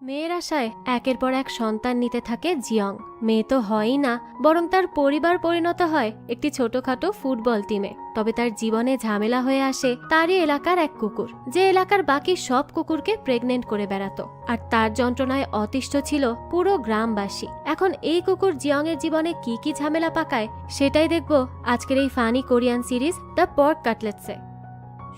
মেয়ের আশায় একের পর এক সন্তান নিতে থাকে জিয়ং। মেয়ে তো হয়ই না, বরং তার পরিবার পরিণত হয় একটি ছোটখাটো ফুটবল টিমে। তবে তার জীবনে ঝামেলা হয়ে আসে তারই এলাকার এক কুকুর, যে এলাকার বাকি সব কুকুরকে প্রেগনেন্ট করে বেড়াতো। আর তার যন্ত্রণায় অতিষ্ঠ ছিল পুরো গ্রামবাসী। এখন এই কুকুর জিয়ং এর জীবনে কি কি ঝামেলা পাকায় সেটাই দেখব আজকের এই funny Korean series the pork কাটলেটসে।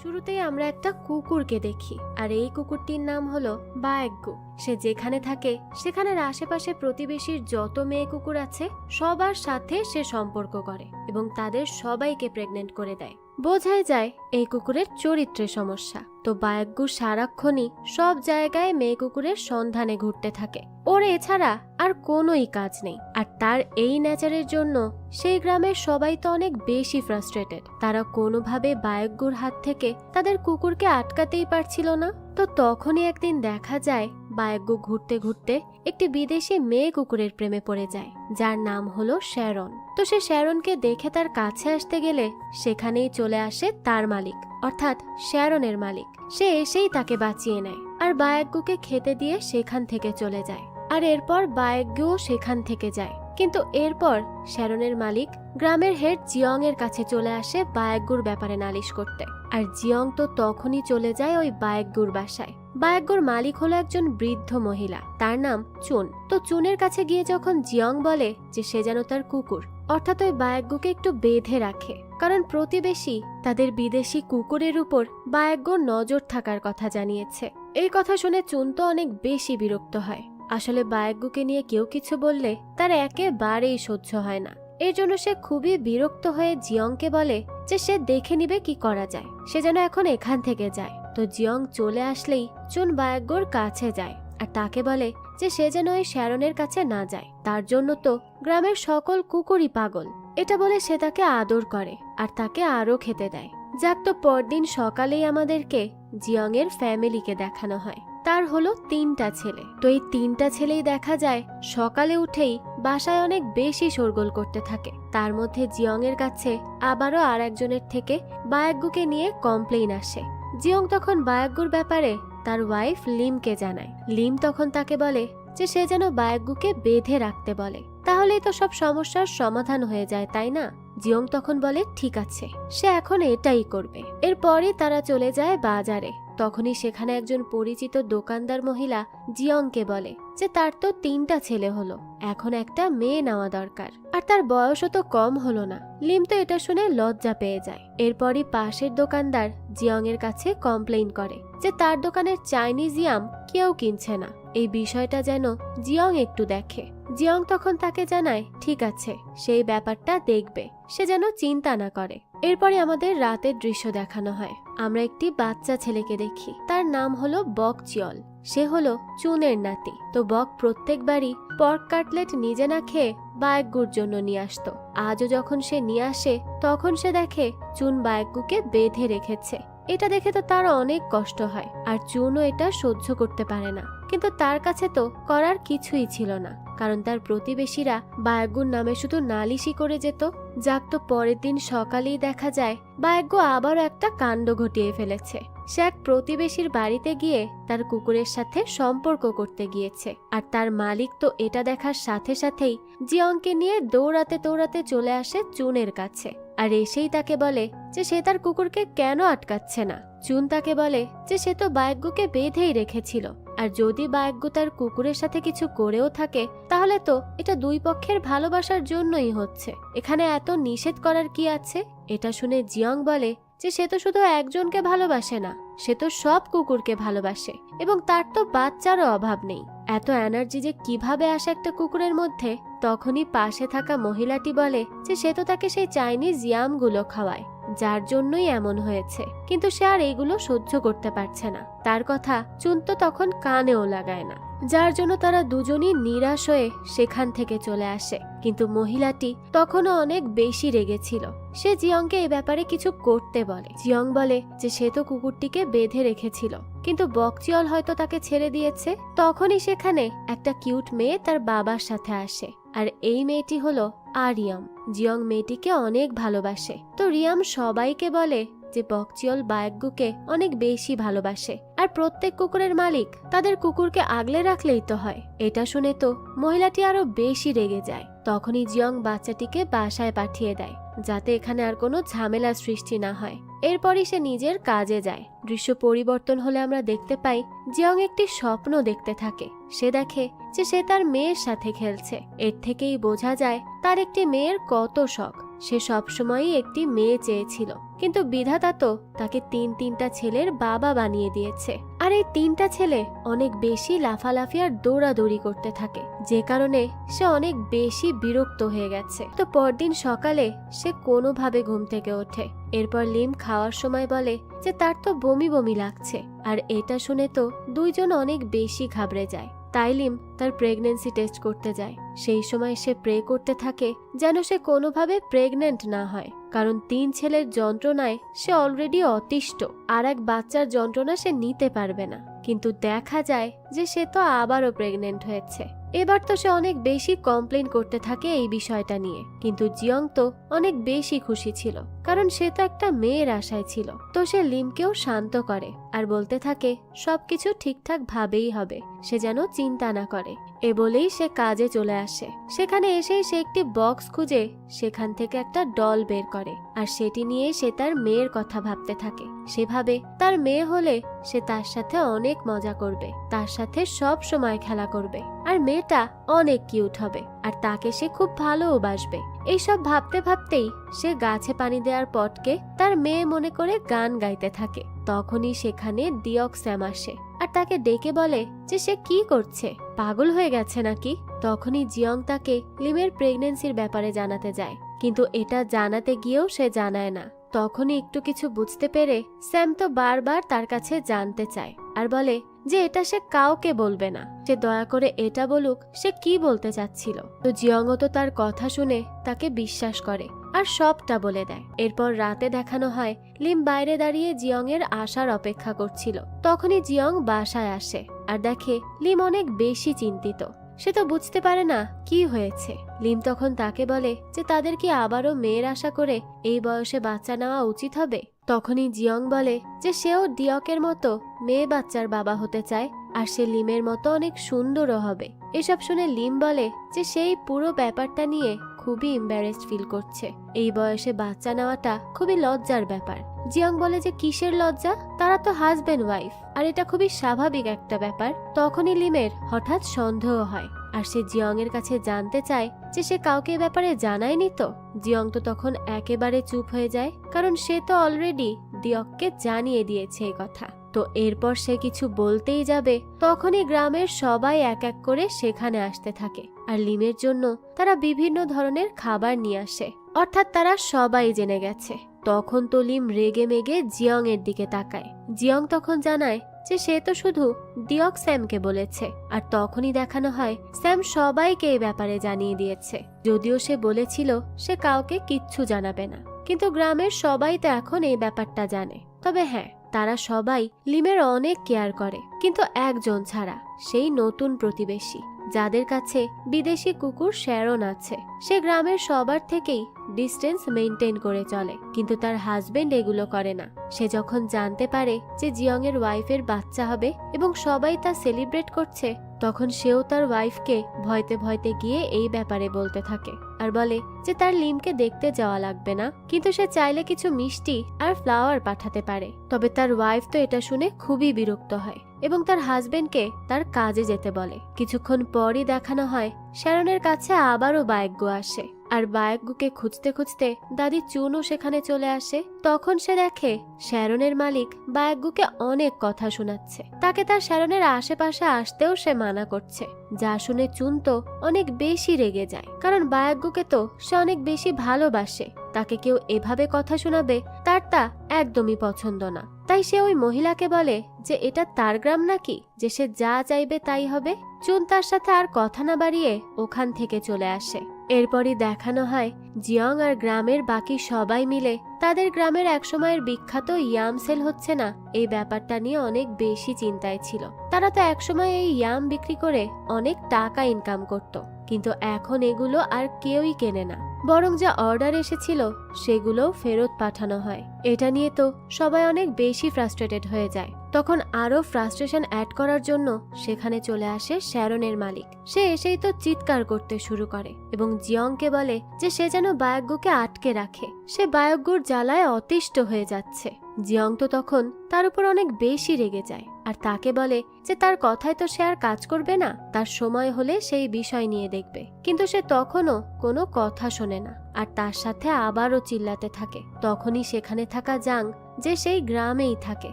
শুরুতেই আমরা একটা কুকুরকে দেখি, আর এই কুকুরটির নাম হলো বায়েগ্গু। সে যেখানে থাকে সেখানের আশেপাশে প্রতিবেশীর যত মেয়ে কুকুর আছে সবার সাথে সে সম্পর্ক করে এবং তাদের সবাইকে প্রেগনেন্ট করে দেয়। বোঝাই যায় এই কুকুরের চরিত্রের সমস্যা। তো বায়েগ্গু সারাক্ষণই সব জায়গায় মেয়ে কুকুরের সন্ধানে ঘুরতে থাকে। ওর এছাড়া আর কোনোই কাজ নেই। আর তার এই নেচারের জন্য সেই গ্রামের সবাই তো অনেক বেশি ফ্রাস্ট্রেটেড। তারা কোনোভাবে বায়েগ্গুর হাত থেকে তাদের কুকুরকে আটকাতেই পারছিল না। তো তখনই একদিন দেখা যায় বায়েগ্গু ঘুরতে ঘুরতে একটি বিদেশি মেয়ে কুকুরের প্রেমে পড়ে যায়, যার নাম হলো শ্যারন। তো সে শ্যারনকে দেখে তার কাছে আসতে গেলে সেখানেই চলে আসে তার মালিক, অর্থাৎ শ্যারনের মালিক। সে এসেই তাকে বাঁচিয়ে নেয় আর বায়েগ্গুকে খেতে দিয়ে সেখান থেকে চলে যায়। আর এরপর বায়েগ্গুও সেখান থেকে যায়। কিন্তু এরপর শ্যারনের মালিক গ্রামের হেড জিয়ং এর কাছে চলে আসে বায়েগ্গুর ব্যাপারে নালিশ করতে। আর জিয়ং তো তখনই চলে যায় ওই বায়েগ্গুর বাসায়। বায়েগ্গুর মালিক হলো একজন বৃদ্ধ মহিলা, তার নাম চুন। তো চুনের কাছে গিয়ে যখন জিয়ং বলে যে সে যেন তার কুকুর, অর্থাৎ ওই বায়েগ্গুকে একটু বেঁধে রাখে, কারণ প্রতিবেশী তাদের বিদেশি কুকুরের উপর বায়েগ্গুর নজর থাকার কথা জানিয়েছে। এই কথা শুনে চুন তো অনেক বেশি বিরক্ত হয়। আসলে বায়েগ্গুকে নিয়ে কেউ কিছু বললে তার একেবারেই সহ্য হয় না। এর জন্য সে খুবই বিরক্ত হয়ে জিয়ংকে বলে যে সে দেখে নিবে কি করা যায়, সে যেন এখন এখান থেকে যায়। তো জিয়ং চলে আসলেই চুন বায়েগ্গুর কাছে যায় আর তাকে বলে যে সে যেন ওই শ্যারনের কাছে না যায়, তার জন্য তো গ্রামের সকল কুকুরই পাগল। এটা বলে সে তাকে আদর করে আর তাকে আরো খেতে দেয়। যাক, তো পরদিন সকালেই আমাদেরকে জিয়ং এর ফ্যামিলিকে দেখানো হয়। তার হলো 3টা ছেলে। তো এই 3টা ছেলেই দেখা যায় সকালে উঠেই বাসায় অনেক বেশি শোরগোল করতে থাকে। তার মধ্যে জিয়ং এর কাছে আবারও আর একজনের থেকে বায়েগ্গুকে নিয়ে কমপ্লেইন আসে। জিয়ং তখন বায়েগ্গুর ব্যাপারে তার ওয়াইফ লিমকে জানায়। লিম তখন তাকে বলে যে সে যেন বায়েগ্গুকে বেঁধে রাখতে বলে, তাহলেই তো সব সমস্যার সমাধান হয়ে যায়, তাই না? জিয়ং তখন বলে ঠিক আছে, সে এখন এটাই করবে। এরপরই তারা চলে যায় বাজারে। তখনই সেখানে একজন পরিচিত দোকানদার মহিলা জিয়ংকে বলে যে তার তো 3টা ছেলে হলো, এখন একটা মেয়ে নেওয়া দরকার, আর তার বয়সও তো কম হলো না। লিম তো এটা শুনে লজ্জা পেয়ে যায়। এরপরই পাশের দোকানদার জিয়ং এর কাছে কমপ্লেইন করে যে তার দোকানের চাইনিজ ইয়াম কেউ কিনছে না, এই বিষয়টা যেন জিয়ং একটু দেখে। জিয়ং তখন তাকে জানায় ঠিক আছে, সেই ব্যাপারটা দেখবে, সে যেন চিন্তা না করে। এরপরে আমাদের রাতের দৃশ্য দেখানো হয়। আমরা একটি বাচ্চা ছেলেকে দেখি, তার নাম হলো বক চিয়ল। সে হলো চুনের নাতি। তো বক প্রত্যেকবারই পর্ক কাটলেট নিজে না খেয়ে বায়েগ্গুর জন্য নিয়ে আসতো। আজও যখন সে নিয়ে আসে তখন সে দেখে চুন বায়েগ্গুকে বেঁধে রেখেছে। এটা দেখে তো তার অনেক কষ্ট হয়, আর চুনও এটা সহ্য করতে পারে না। কিন্তু তার কাছে তো করার কিছুই ছিল না, কারণ তার প্রতিবেশীরা বায়েগ্গুর নামে শুধু নালিশই করে যেত। যাক, তো পরের দিন সকালেই দেখা যায় বায়েগ্গু আবারও একটা কাণ্ড ঘটিয়ে ফেলেছে। সে এক প্রতিবেশীর বাড়িতে গিয়ে তার কুকুরের সাথে সম্পর্ক করতে গিয়েছে। আর তার মালিক তো এটা দেখার সাথে সাথেই জিয়ংকে নিয়ে দৌড়াতে দৌড়াতে চলে আসে চুনের কাছে। আর এসেই তাকে বলে যে সে তার কুকুরকে কেন আটকাচ্ছে না। চুন তাকে বলে যে সে তো বায়েগ্গুকে বেঁধেই রেখেছিল, আর যদি বায়েগ্গু তার কুকুরের সাথে কিছু করেও থাকে তাহলে তো এটা দুই পক্ষের ভালোবাসার জন্যই হচ্ছে, এখানে এত নিষেধ করার কি আছে। এটা শুনে জিয়ং বলে যে সে তো শুধু একজনকে ভালোবাসে না, সে তো সব কুকুরকে ভালোবাসে এবং তার তো বাচ্চারও অভাব নেই। এত এনার্জি যে কিভাবে আসে একটা কুকুরের মধ্যে। তখনই পাশে থাকা মহিলাটি বলে যে সে তো তাকে সেই চাইনিজ ইয়ামগুলো খাওয়ায়, যার জন্যই এমন হয়েছে, কিন্তু সে আর এগুলো সহ্য করতে পারছে না। তার কথা চুন তো তখন কানেও লাগায় না, যার জন্য তারা দুজনই নিরাশ হয়ে সেখান থেকে চলে আসে। কিন্তু মহিলাটি তখনও অনেক বেশি রেগেছিল। সে জিয়ংকে এই ব্যাপারে কিছু করতে বলে। জিয়ং বলে যে সে তো কুকুরটিকে বেঁধে রেখেছিল, কিন্তু বকচিয়ল হয়তো তাকে ছেড়ে দিয়েছে। তখনই সেখানে একটা কিউট মেয়ে তার বাবার সাথে আসে, আর এই মেয়েটি হলো আরিয়াম। জিয়ং মেয়েটিকে অনেক ভালোবাসে। তো রিয়াম সবাইকে বলে যে বকচিয়ল বায়াগ্গুকে অনেক বেশি ভালোবাসে আর প্রত্যেক কুকুরের মালিক তাদের কুকুরকে আগলে রাখলেই তো হয়। এটা শুনে তো মহিলাটি আরো বেশি রেগে যায়। তখনই জিয়ং বাচ্চাটিকে বাসায় পাঠিয়ে দেয় যাতে এখানে আর কোনো ঝামেলার সৃষ্টি না হয়। এরপরই সে নিজের কাজে যায়। দৃশ্য পরিবর্তন হলে আমরা দেখতে পাই জিয়ং একটি স্বপ্ন দেখতে থাকে। সে দেখে যে সে তার মেয়ের সাথে খেলছে। এর থেকেই বোঝা যায় তার একটি মেয়ের কত শখ। সে সবসময়ই একটি মেয়ে চেয়েছিল, কিন্তু বিধাতা তো তাকে তিনটা ছেলের বাবা বানিয়ে দিয়েছে। আর এই তিনটা ছেলে অনেক বেশি লাফালাফি আর দৌড়াদৌড়ি করতে থাকে, যে কারণে সে অনেক বেশি বিরক্ত হয়ে গেছে। তো পরদিন সকালে সে কোনোভাবে ঘুম থেকে ওঠে। এরপর লিম খাওয়ার সময় বলে যে তার তো বমি বমি লাগছে। আর এটা শুনে তো দুইজন অনেক বেশি ঘাবড়ে যায়। তাই লিম তার প্রেগন্যান্সি টেস্ট করতে যায়। সেই সময় সে প্রে করতে থাকে যেন সে কোনোভাবে প্রেগন্যান্ট না হয়, কারণ 3 ছেলের যন্ত্রণায় সে অলরেডি অতিষ্ঠ। আর এক বাচ্চার যন্ত্রণা সে নিতে পারবে না। কিন্তু দেখা যায় যে সে তো আবারও প্রেগন্যান্ট হয়েছে। এবার তো সে অনেক বেশি কমপ্লেন করতে থাকে এই বিষয়টা নিয়ে। কিন্তু জিয়ং তো অনেক বেশি খুশি ছিল, কারণ সে তো একটা মেয়ের আশায় ছিল। তো সে লিমকেও শান্ত করে আর বলতে থাকে সবকিছু ঠিকঠাক ভাবেই হবে, সে যেন চিন্তা না করে। এ বলেই সে কাজে চলে আসে। সেখানে এসেই সে একটি বক্স খুঁজে সেখান থেকে একটা ডল বের করে আর সেটি নিয়ে সে তার মেয়ের কথা ভাবতে থাকে। সেভাবে তার মেয়ে হলে সে তার সাথে অনেক মজা করবে, তার সাথে সব সময় খেলা করবে, আর মেয়েটা অনেক কিউট হবে আর তাকে সে খুব ভালোবাসবে। এইসব ভাবতে ভাবতেই সে গাছে পানি দেওয়ার পটকে তার মেয়ে মনে করে গান গাইতে থাকে। তখনই সেখানে দিয়ক স্যাম আসে আর তাকে ডেকে বলে যে সে কি করছে, পাগল হয়ে গেছে নাকি। তখনই জিয়ং তাকে লিমের প্রেগন্যান্সির ব্যাপারে জানাতে যায়, কিন্তু এটা জানাতে গিয়েও সে জানায় না। তখনই একটু কিছু বুঝতে পেরে স্যাম তো বারবার তার কাছে জানতে চায় আর বলে যে এটা সে কাউকে বলবে না, সে দয়া করে এটা বলুক সে কি বলতে চাচ্ছিল। তো জিয়ংও তো তার কথা শুনে তাকে বিশ্বাস করে আর সবটা বলে দেয়। এরপর রাতে দেখানো হয় লিম বাইরে দাঁড়িয়ে জিয়ং এর আসার অপেক্ষা করছিল। তখনই জিয়ং বাসায় আসে আর দেখে লিম অনেক বেশি চিন্তিত। সে তো বুঝতে পারে না কি হয়েছে। লিম তখন তাকে বলে যে তাদের কি আবারও মেয়ের আশা করে এই বয়সে বাচ্চা নেওয়া উচিত হবে। তখনই জিয়ং বলে যে সেও ডিয়কের মতো মেয়ে বাচ্চার বাবা হতে চায় আর সে লিমের মতো অনেক সুন্দরও হবে। এসব শুনে লিম বলে যে সেই পুরো ব্যাপারটা নিয়ে খুবই এম্বারেসড ফিল করছে। এই বয়সে বাচ্চা নেওয়াটা খুবই লজ্জার ব্যাপার। জিয়ং বলে যে কিসের লজ্জা, তারা তো হাজবেন্ড ওয়াইফ আর এটা খুবই স্বাভাবিক একটা ব্যাপার। তখনই লিমের হঠাৎ সন্দেহ হয় আর সে জিয়ং এর কাছে জানতে চায় যে সে কাউকে ব্যাপারে জানায়নি তো। জিয়ং তো তখন একেবারে চুপ হয়ে যায়, কারণ সে তো অলরেডি দিয়ককে জানিয়ে দিয়েছে এই কথা। তো এরপর সে কিছু বলতেই যাবে তখনই গ্রামের সবাই এক এক করে সেখানে আসতে থাকে আর লিমের জন্য তারা বিভিন্ন ধরনের খাবার নিয়ে আসে, অর্থাৎ তারা সবাই জেনে গেছে। তখন তো লিম রেগে মেগে জিয়ং এর দিকে তাকায়। জিয়ং তখন জানায় যে সে তো শুধু দিয়ক স্যামকে বলেছে আর তখনই দেখানো হয় স্যাম সবাইকে এই ব্যাপারে জানিয়ে দিয়েছে। যদিও সে বলেছিল সে কাউকে কিচ্ছু জানাবে না, কিন্তু গ্রামের সবাই তো এখন এই ব্যাপারটা জানে। তবে হ্যাঁ, তারা সবাই লিমের অনেক কেয়ার করে, কিন্তু একজন ছাড়া, সেই নতুন প্রতিবেশী যাদের কাছে বিদেশি কুকুর শ্যারন আছে। সে গ্রামের সবার থেকেই ডিস্টেন্স মেইনটেইন করে চলে, কিন্তু তার হাজবেন্ড এগুলো করে না। সে যখন জানতে পারে যে জিয়ং এর ওয়াইফের বাচ্চা হবে এবং সবাই তা সেলিব্রেট করছে, তখন সেও তার ওয়াইফকে ভয়তে ভয়তে গিয়ে এই ব্যাপারে বলতে থাকে আর বলে যে তার লিমকে দেখতে যাওয়া লাগবে না, কিন্তু সে চাইলে কিছু মিষ্টি আর ফ্লাওয়ার পাঠাতে পারে। তবে তার ওয়াইফ তো এটা শুনে খুবই বিরক্ত হয় এবং তার হাজবেন্ডকে তার কাজে যেতে বলে। কিছুক্ষণ পরই দেখানো হয় শ্যারনের কাছে আবারও বায়াগ্গু আসে আর বায়াগ্গুকে খুঁজতে খুঁজতে দাদি চুনও সেখানে চলে আসে। তখন সে দেখে শ্যারনের মালিক বায়াগ্গুকে অনেক কথা শোনাচ্ছে, তাকে তার শ্যারনের আশেপাশে আসতেও সে মানা করছে। যা শুনে চুন তো অনেক বেশি রেগে যায়, কারণ বায়াগ্গুকে তো সে অনেক বেশি ভালোবাসে। তাকে কেউ এভাবে কথা শোনাবে তার তা একদমই পছন্দ না। তাই সে ওই মহিলাকে বলে যে এটা তার গ্রাম নাকি যে সে যা চাইবে তাই হবে। চুন তার সাথে আর কথা না বাড়িয়ে ওখান থেকে চলে আসে। এরপরই দেখানো হয় জিয়ং আর গ্রামের বাকি সবাই মিলে তাদের গ্রামের একসময়ের বিখ্যাত ইয়াম সেল হচ্ছে না এই ব্যাপারটা নিয়ে অনেক বেশি চিন্তায় ছিল। তারা তো একসময় এই ইয়াম বিক্রি করে অনেক টাকা ইনকাম করত, কিন্তু এখন এগুলো আর কেউই কেনে না, বরং যা অর্ডার এসেছিল সেগুলো ফেরত পাঠানো হয়। এটা নিয়ে তো সবাই অনেক বেশি ফ্রাস্ট্রেটেড হয়ে যায়। তখন আরো ফ্রাস্ট্রেশন অ্যাড করার জন্য সেখানে চলে আসে শ্যারনের মালিক। সে এসেই তো চিৎকার করতে শুরু করে এবং জিয়ংকে বলে যে সে যেন বায়গ্যুকে আটকে রাখে। সে বায়গ্যুর জ্বালায় অতিষ্ঠ হয়ে যাচ্ছে। জিয়ং তো তখন তার উপর অনেক বেশি রেগে যায় আর তাকে বলে যে তার কথায় তো সে আর কাজ করবে না, তার সময় হলে সেই বিষয় নিয়ে দেখবে। কিন্তু সে তখনও কোনো কথা শোনে না আর তার সাথে আবারও চিল্লাতে থাকে। তখনই সেখানে থাকা জাং, যে সেই গ্রামেই থাকে,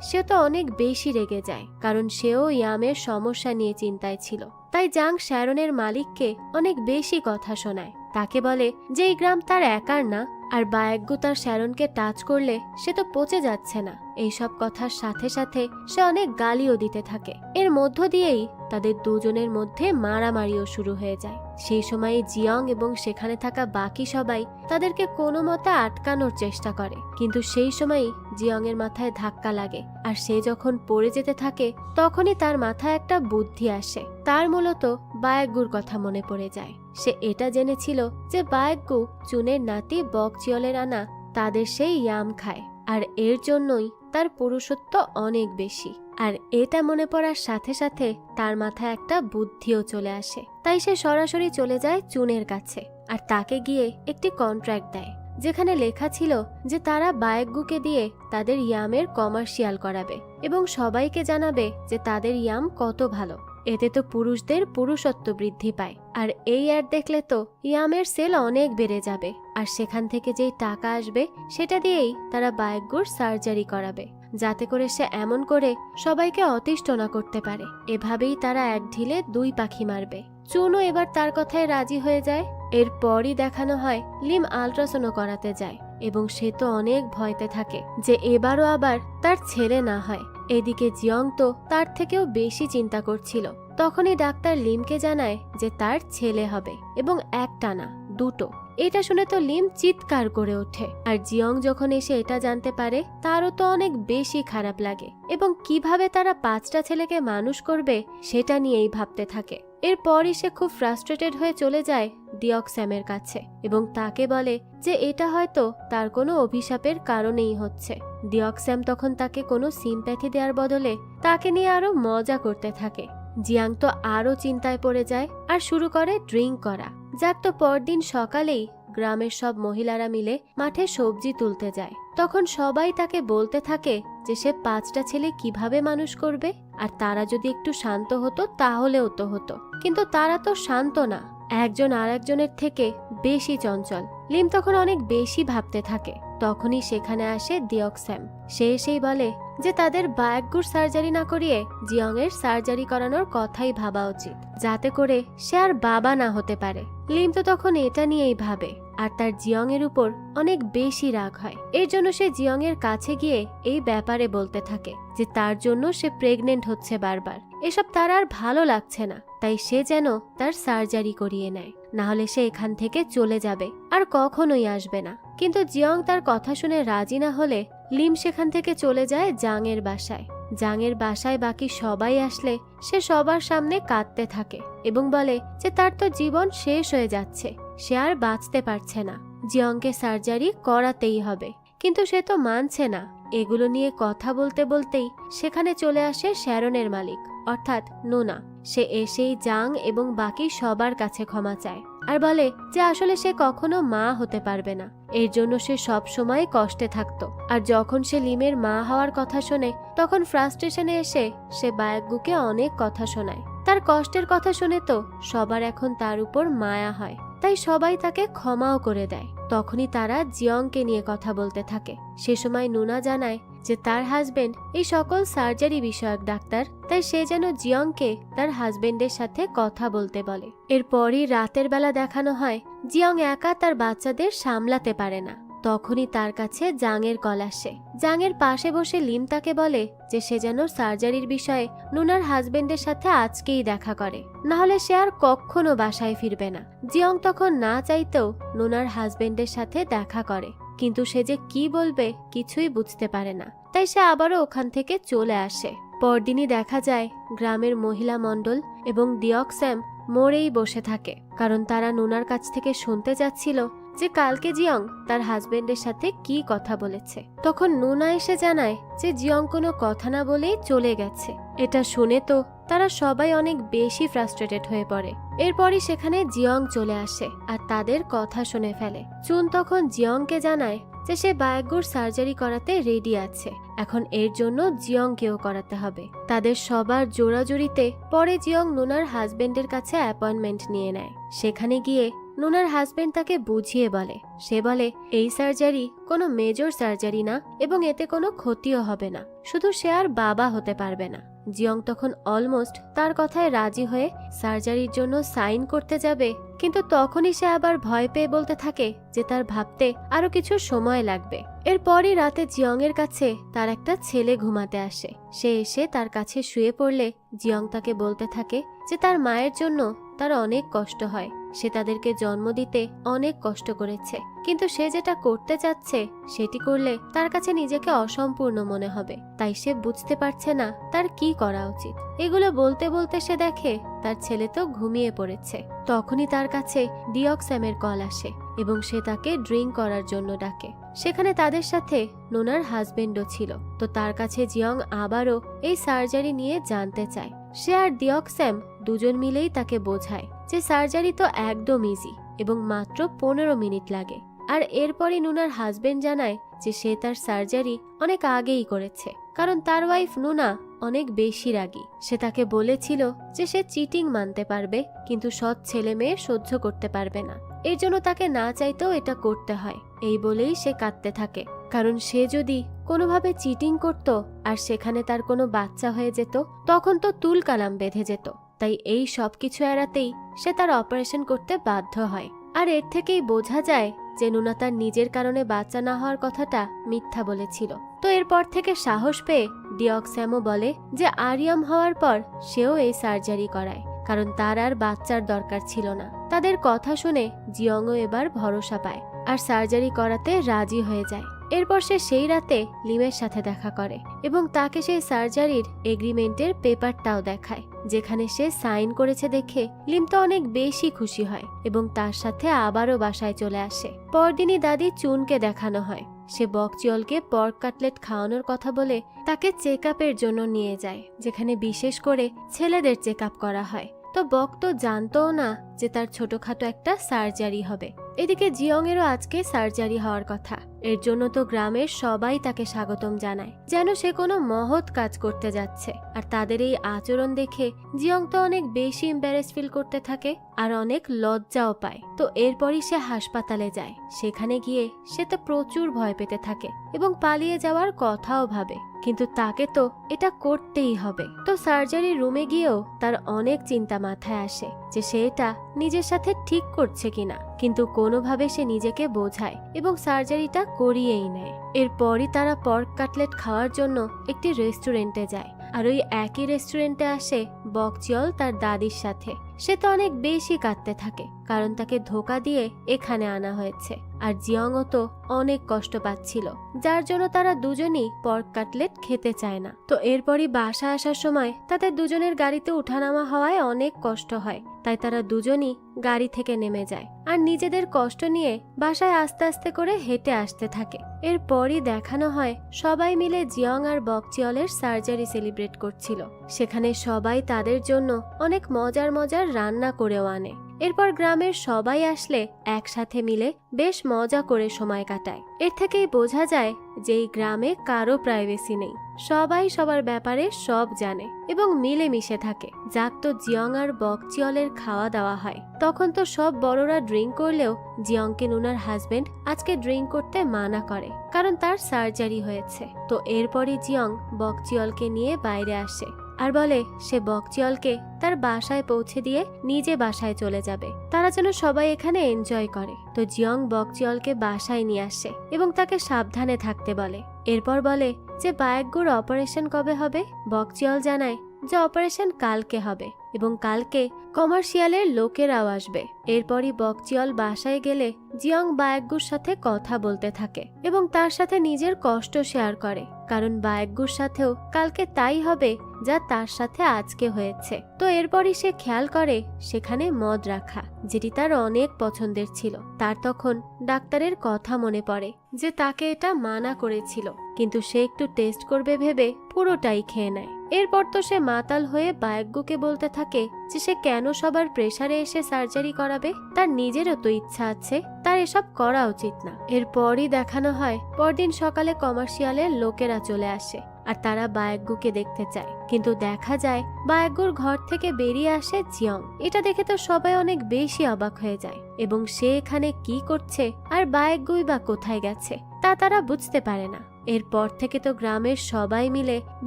সে তো অনেক বেশি রেগে যায়, কারণ সেও ইয়ামের সমস্যা নিয়ে চিন্তায় ছিল। তাই জাং শ্যারনের মালিককে অনেক বেশি কথা শোনায়। তাকে বলে যে এই গ্রাম তার একার না, আর বায়গ্যু তার শ্যারনকে টাচ করলে সে তো পচে যাচ্ছে না। এইসব কথার সাথে সাথে সে অনেক গালিও দিতে থাকে। এর মধ্য দিয়েই তাদের দুজনের মধ্যে মারামারিও শুরু হয়ে যায়। সেই সময়ে জিয়ং এবং সেখানে থাকা বাকি সবাই তাদেরকে কোনো মতে আটকানোর চেষ্টা করে, কিন্তু সেই সময়ই জিয়ং এর মাথায় ধাক্কা লাগে আর সে যখন পড়ে যেতে থাকে তখনই তার মাথায় একটা বুদ্ধি আসে। তার মূলত বায়গ্যুর কথা মনে পড়ে যায়। সে এটা জেনেছিল যে বায়গ্যু চুনের নাতি বকচিয়লের আনা তাদের সেই ইয়াম খায়, আর এর জন্যই তার পুরুষত্ব অনেক বেশি। আর এটা মনে পড়ার সাথে সাথে তার মাথায় একটা বুদ্ধিও চলে আসে। তাই সে সরাসরি চলে যায় চুনের কাছে আর তাকে গিয়ে একটি কন্ট্রাক্ট দেয়, যেখানে লেখা ছিল যে তারা বায়গ্যুকে দিয়ে তাদের ইয়ামের কমার্শিয়াল করাবে এবং সবাইকে জানাবে যে তাদের ইয়াম কত ভালো। এতে তো পুরুষদের পুরুষত্ব বৃদ্ধি পায়, আর এই অ্যাড দেখলে তো ইয়ামের সেল অনেক বেড়ে যাবে, আর সেখান থেকে যেই টাকা আসবে সেটা দিয়েই তারা বায়গ্যুর সার্জারি করাবে, যাতে করে সে এমন করে সবাইকে অতিষ্ঠ না করতে পারে। এভাবেই তারা এক ঢিলে দুই পাখি মারবে। চুনও এবার তার কথায় রাজি হয়ে যায়। এরপরই দেখানো হয় লিম আল্ট্রাসাউন্ড করাতে যায় এবং সে তো অনেক ভয়তে থাকে যে এবারও আবার তার ছেলে না হয়। এদিকে জিয়ং তো তার থেকেও বেশি চিন্তা করছিল। তখনই ডাক্তার লিমকে জানায় যে তার ছেলে হবে এবং একটা না, দুটো। এটা শুনে তো লিম চিৎকার করে ওঠে, আর জিয়ং যখন এসে এটা জানতে পারে তারও তো অনেক বেশি খারাপ লাগে এবং কিভাবে তারা 5টা ছেলেকে মানুষ করবে সেটা নিয়েই ভাবতে থাকে। এরপরই সে খুব ফ্রাস্ট্রেটেড হয়ে চলে যায় ডিঅক্স্যামের কাছে এবং তাকে বলে যে এটা হয়তো তার কোনো অভিশাপের কারণেই হচ্ছে। ডিঅক্স্যাম তখন তাকে কোনো সিম্প্যাথি দেওয়ার বদলে তাকে নিয়ে আরো মজা করতে থাকে। জিয়াং তো আরো চিন্তায় পড়ে যায় আর শুরু করে ড্রিঙ্ক করা। যাক, তো পরদিন সকালেই গ্রামের সব মহিলারা মিলে মাঠে সবজি তুলতে যায়। তখন সবাই তাকে বলতে থাকে যে সে 5টা ছেলে কিভাবে মানুষ করবে, আর তারা যদি একটু শান্ত হতো তাহলেও তো হতো, কিন্তু তারা তো শান্ত না, একজন আর একজনের থেকে বেশি চঞ্চল। লিম তখন অনেক বেশি ভাবতে থাকে। তখনই সেখানে আসে ডিঅক্স্যাম। সে এসেই বলে যে তাদের বায়গ্যুর সার্জারি না করিয়ে জিয়ং এর সার্জারি করানোর কথাই ভাবা উচিত, যাতে করে সে আর বাবা না হতে পারে। লিম তো তখন এটা নিয়েই ভাবে আর তার জিয়ং এর উপর অনেক বেশি রাগ হয়। এর জন্য সে জিয়ং এর কাছে গিয়ে এই ব্যাপারে বলতে থাকে যে তার জন্য সে প্রেগনেন্ট হচ্ছে বারবার। এসব তার আর ভালো লাগছে না, তাই সে যেন তার সার্জারি করিয়ে নেয়, না হলে সে এখান থেকে চলে যাবে আর কখনোই আসবে না। কিন্তু জিয়ং তার কথা শুনে রাজি না হলে লিম সেখান থেকে চলে যায় জাং এর বাসায়। জাং এর বাসায় বাকি সবাই আসলে সে সবার সামনে কাঁদতে থাকে এবং বলে যে তার তো জীবন শেষ হয়ে যাচ্ছে, সে আর বাঁচতে পারছে না, জিয়ংকে সার্জারি করাতেই হবে। কিন্তু সে তো মানছে না। এগুলো নিয়ে কথা বলতে বলতেই সেখানে চলে আসে শ্যারনের মালিক, অর্থাৎ নোনা। সে এসেই জাং এবং বাকি সবার কাছে ক্ষমা চায় আর বলে যে আসলে সে কখনো মা হতে পারবে না, এর জন্য সে সব সময় কষ্টে থাকতো। আর যখন সে লিমের মা হওয়ার কথা শোনে তখন ফ্রাস্ট্রেশনে এসে সে বায়গ্যুকে অনেক কথা শোনায়। তার কষ্টের কথা শুনে তো সবার এখন তার উপর মায়া হয়, তাই সবাই তাকে ক্ষমাও করে দেয়। তখনই তারা জিয়ংকে নিয়ে কথা বলতে থাকে। সে সময় নুনা জানায় যে তার হাজবেন্ড এই সকল সার্জারি বিষয়ক ডাক্তার, তাই সে যেন জিয়ংকে তার হাজবেন্ডের সাথে কথা বলতে বলে। এরপরই রাতের বেলা দেখানো হয় জিয়ং একা তার বাচ্চাদের সামলাতে পারে না। তখনই তার কাছে জাংয়ের কল আসে। জাংয়ের পাশে বসে লিম তাকে বলে যে সে যেন সার্জারির বিষয়ে নুনার হাজবেন্ডের সাথে আজকেই দেখা করে, না হলে সে আর কখনো বাসায় ফিরবে না। জিয়ং তখন না চাইতেও নুনার হাজবেন্ডের সাথে দেখা করে, কিন্তু সে যে কি বলবে কিছুই বুঝতে পারে না, তাই সে আবারও ওখান থেকে চলে আসে। পরদিনই দেখা যায় গ্রামের মহিলা মণ্ডল এবং ডিয়ক্স্যাম মোড়েই বসে থাকে, কারণ তারা নুনার কাছ থেকে শুনতে যাচ্ছিল যে কালকে জিয়ং তার হাজবেন্ডের সাথে কি কথা বলেছে। তখন নুনা এসে জানায় যে জিয়ং কোনো কথা না বলেই চলে গেছে। এটা শুনে তো তারা সবাই অনেক বেশি ফ্রাস্ট্রেটেড হয়ে পড়ে। এরপরই সেখানে জিয়ং চলে আসে আর তাদের কথা শুনে ফেলে। চুন তখন জিয়ংকে জানায় যে সে বায়াগ্যুর সার্জারি করাতে রেডি আছে, এখন এর জন্য জিয়ংকেও করাতে হবে। তাদের সবার জোরাজুরিতে পরে জিয়ং নুনার হাজবেন্ডের কাছে অ্যাপয়েন্টমেন্ট নিয়ে নেয়। সেখানে গিয়ে নুনার হাজবেন্ড তাকে বুঝিয়ে বলে, সে বলে এই সার্জারি কোনো মেজর সার্জারি না এবং এতে কোনো ক্ষতিও হবে না, শুধু সে আর বাবা হতে পারবে না। জিয়ং তখন অলমোস্ট তার কথায় রাজি হয়ে সার্জারির জন্য সাইন করতে যাবে, কিন্তু তখনই সে আবার ভয় পেয়ে বলতে থাকে যে তার ভাবতে আরো কিছু সময় লাগবে। এরপরই রাতে জিয়ং এর কাছে তার একটা ছেলে ঘুমাতে আসে। সে এসে তার কাছে শুয়ে পড়লে জিয়ং তাকে বলতে থাকে যে তার মায়ের জন্য তার অনেক কষ্ট হয়, সে তাদেরকে জন্ম দিতে অনেক কষ্ট করেছে, কিন্তু সে যেটা করতে চাচ্ছে সেটি করলে তার কাছে নিজেকে অসম্পূর্ণ মনে হবে, তাই সে বুঝতে পারছে না তার কি করা উচিত। এগুলো বলতে বলতে সে দেখে তার ছেলে তো ঘুমিয়ে পড়েছে। তখনই তার কাছে ডিয়ক্স্যামের কল আসে এবং সে তাকে ড্রিঙ্ক করার জন্য ডাকে। সেখানে তাদের সাথে নুনার হাজবেন্ডও ছিল। তো তার কাছে জিয়ং আবারও এই সার্জারি নিয়ে জানতে চায়। সে আর ডিয়ক্স্যাম দুজন মিলেই তাকে বোঝায় যে সার্জারি তো একদম ইজি এবং মাত্র 15 মিনিট লাগে। আর এরপরই নুনার হাজবেন্ড জানায় যে সে তার সার্জারি অনেক আগেই করেছে, কারণ তার ওয়াইফ নুনা অনেক বেশি রাগী। সে তাকে বলেছিল যে সে চিটিং মানতে পারবে, কিন্তু সৎ ছেলে মেয়ে সহ্য করতে পারবে না, এর জন্য তাকে না চাইতেও এটা করতে হয়। এই বলেই সে কাঁদতে থাকে, কারণ সে যদি কোনোভাবে চিটিং করত আর সেখানে তার কোনো বাচ্চা হয়ে যেত তখন তো তুল কালাম বেঁধে যেত। তাই এই সব কিছু এড়াতেই সে তার অপারেশন করতে বাধ্য হয়। আর এর থেকেই বোঝা যায় যে নুনা তার নিজের কারণে বাচ্চা না হওয়ার কথাটা মিথ্যা বলেছিল। তো এরপর থেকে সাহস পেয়ে ডিয়ক্স্যামও বলে যে আরিয়াম হওয়ার পর সেও এই সার্জারি করায়, কারণ তার আর বাচ্চার দরকার ছিল না। তাদের কথা শুনে জিয়ংও এবার ভরসা পায় আর সার্জারি করাতে রাজি হয়ে যায়। এরপর সে সেই রাতে লিমের সাথে দেখা করে এবং তাকে সেই সার্জারির এগ্রিমেন্টের পেপারটাও দেখায়, যেখানে সে সাইন করেছে দেখে লিম তো অনেক বেশি খুশি হয় এবং তার সাথে আবারও বাসায় চলে আসে। পরদিনই দাদি চুনকে দেখানো হয়। সে বকচিয়লকে পর্ক কাটলেট খাওয়ানোর কথা বলে তাকে চেক আপের জন্য নিয়ে যায়, যেখানে বিশেষ করে ছেলেদের চেক আপ করা হয়। তো বক তো জানতও না যে তার ছোটখাটো একটা সার্জারি হবে। এদিকে জিয়ং এরও আজকে সার্জারি হওয়ার কথা। এর জন্য তো গ্রামের সবাই তাকে স্বাগতম জানায়, যেন সে কোনো মহৎ কাজ করতে যাচ্ছে। আর তাদের এই আচরণ দেখে জিয়ং তো অনেক বেশি এম্বারেস ফিল করতে থাকে আর অনেক লজ্জাও পায়। তো এরপরই সে হাসপাতালে যায়। সেখানে গিয়ে সে তো প্রচুর ভয় পেতে থাকে এবং পালিয়ে যাওয়ার কথাও ভাবে, কিন্তু তাকে তো এটা করতেই হবে। তো সার্জারি রুমে গিয়েও তার অনেক চিন্তা মাথায় আসে যে সে এটা নিজের সাথে ঠিক করছে কিনা, কিন্তু কোনোভাবে সে নিজেকে বোঝায় এবং সার্জারিটা করিয়েই নেয়। এরপরই তারা পর্ক কাটলেট খাওয়ার জন্য একটি রেস্টুরেন্টে যায়। আর ওই একই রেস্টুরেন্টে আসে বকচিয়ল তার দাদির সাথে। সে তো অনেক বেশি কাঁদতে থাকে, কারণ তাকে ধোকা দিয়ে এখানে আনা হয়েছে। আর জিয়ংও তো অনেক কষ্ট পাচ্ছিল, যার জন্য তারা দুজনই পর্ক কাটলেট খেতে চায় না। তো এরপরই বাসা আসার সময় তাদের দুজনের গাড়িতে উঠানামা হওয়ায় অনেক কষ্ট হয়, তাই তারা দুজনই গাড়ি থেকে নেমে যায় আর নিজেদের কষ্ট নিয়ে বাসায় আস্তে আস্তে করে হেঁটে আসতে থাকে। এরপরই দেখানো হয় সবাই মিলে জিয়ং আর বকচিয়লের সার্জারি সেলিব্রেট করছিল। সেখানে সবাই তাদের জন্য অনেক মজার মজার রান্না করেও আনে। এরপর গ্রামের সবাই আসলে একসাথে মিলে বেশ মজা করে সময় কাটায়। এর থেকেই বোঝা যায় যে এই গ্রামে কারো প্রাইভেসি নেই, সবাই সবার ব্যাপারে সব জানে এবং মিলেমিশে থাকে। যাক, তো জিয়ং আর বকচিয়লের খাওয়া দাওয়া হয়। তখন তো সব বড়রা ড্রিঙ্ক করলেও জিয়ংকে নুনার হাজবেন্ড আজকে ড্রিঙ্ক করতে মানা করে, কারণ তার সার্জারি হয়েছে। তো এরপরই জিয়ং বকচিয়লকে নিয়ে বাইরে আসে আর বলে সে বকচিয়লকে তার বাসায় পৌঁছে দিয়ে নিজে বাসায় চলে যাবে, তারা যেন সবাই এখানে এনজয় করে। তো জিয়ং বকচিয়লকে বাসায় নিয়ে আসে এবং তাকে সাবধানে থাকতে বলে। এরপর বলে যে বায়াগ্গুর অপারেশন কবে হবে। বকচিয়ল জানায় যে অপারেশন কালকে হবে এবং কালকে কমার্শিয়ালের লোকেরাও আসবে। এরপরই বকচিয়ল বাসায় গেলে জিয়ং বায়াগ্গুর সাথে কথা বলতে থাকে এবং তার সাথে নিজের কষ্ট শেয়ার করে, কারণ বায়াগ্গুর সাথেও কালকে তাই হবে যা তার সাথে আজকে হয়েছে। তো এরপরই সে খেয়াল করে সেখানে মদ রাখা, যেটি তার অনেক পছন্দের ছিল। তার তখন ডাক্তারের কথা মনে পড়ে যে তাকে এটা মানা করেছিল, কিন্তু সে একটু টেস্ট করবে ভেবে পুরোটাই খেয়ে নেয়। এরপর তো সে মাতাল হয়ে বায়াগ্গুকে বলতে থাকে যে সে কেন সবার প্রেসারে এসে সার্জারি করাবে, তার নিজেরও তো ইচ্ছা আছে, তার এসব করা উচিত না। এরপরই দেখানো হয় পরদিন সকালে কমার্শিয়ালের লোকেরা চলে আসে আর তারা বায়াগ্গুকে দেখতে চায়, কিন্তু দেখা যায় বায়াগ্গুর ঘর থেকে বেরিয়ে আসে জিয়ং। এটা দেখে তো সবাই অনেক বেশি অবাক হয়ে যায় এবং সে এখানে কি করছে আর বায়াগ্গুই বা কোথায় গেছে তা তারা বুঝতে পারে না। এরপর থেকে তো গ্রামের সবাই মিলে